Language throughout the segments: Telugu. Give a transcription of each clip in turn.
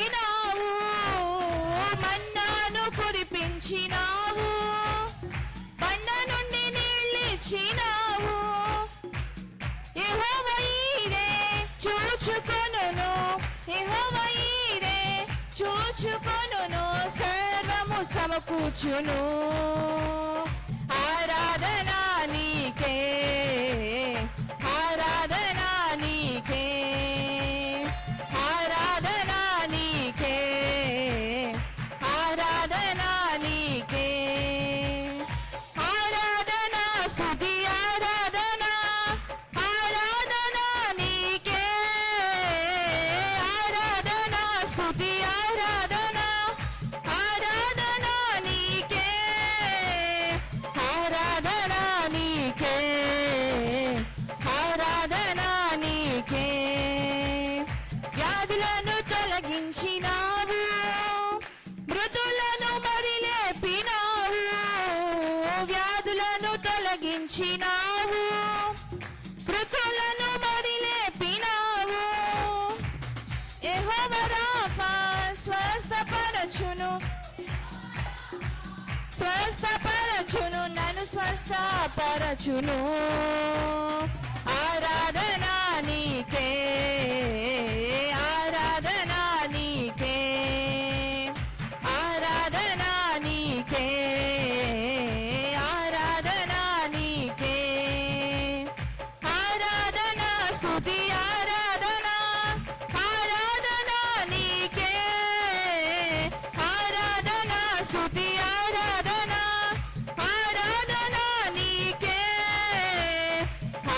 చేసినావు, మన్నాను కురిపించినావు, బండ నుండి నీళ్ళిచ్చినావు. యెహోవా ఈరే చూచుకొనును, యెహోవా ఈరే చూచుకొనును, సర్వము సమకూర్చును. ఆరాధన నీకే, ఆరాధన నీకే, ఆరాధన నీకే, ఆరాధన నీకే, ఆరాధన స్తుతి ఆరాధన, ఆరాధన నీకే, ఆరాధన స్తుతి ఆరాధన, ఆరాధన నీకే, ఆరాధన నీకే, ఆరాధన నీకే. వ్యాధులను తొలగించినావు, మృతులను మరి లేపినావు. వ్యాధులను తొలగించినావు, మృతులను మరి లేపినావు. యెహోవా రాఫా స్వస్థపరచును, స్వస్థపరచును, నన్ను స్వస్థపరచును. ఆరాధన నీకే, ఆరాధన నీకే, ఆరాధన నీకే, ఆరాధన నీకే, ఆరాధన స్తుతి ఆరాధన, ఆరాధన నీకే, ఆరాధన స్తుతి ఆరాధన, ఆరాధన నీకే,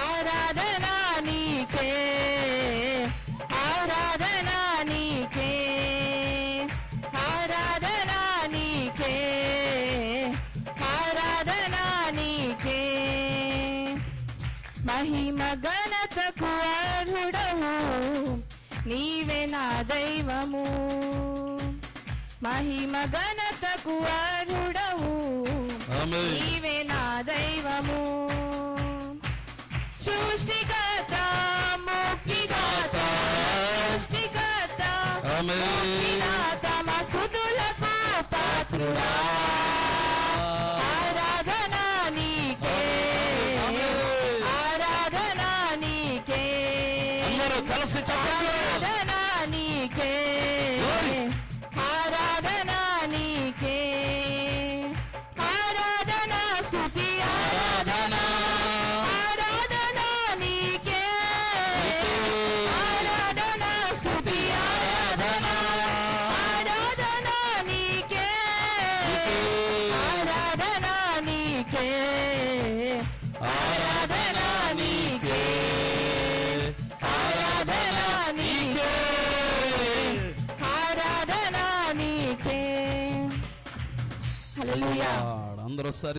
ఆరాధన నీకే, ఆరాధన నీకే, ఆరాధన నీకే, ఆరాధన నీకే. మహిమ ఘనతకు అర్హుడవు, నీవే నా దైవము. మహిమ ఘనతకు అర్హుడవు, నీవే నా దైవము. సృష్టికర్త ముక్తిదాత, సృష్టికర్త ముక్తిదాత, మా స్తుతులకు పాత్రుడా. ఆరాధన నీకే, ఆరాధన నీకే, కలిసి ఆరాధన నీకే, ఆరాధన నీకే, ఆరాధన స్తుతి ఆరాధన, ఆరాధన నీకే, ఆరాధన స్తుతి ఆరాధన, ఆరాధన నీకే, ఆరాధన నీకే, ఆరాధన నీకే, ఆరాధన నీకే, ఆరాధన నీకే. హల్లెలూయా. అందరూ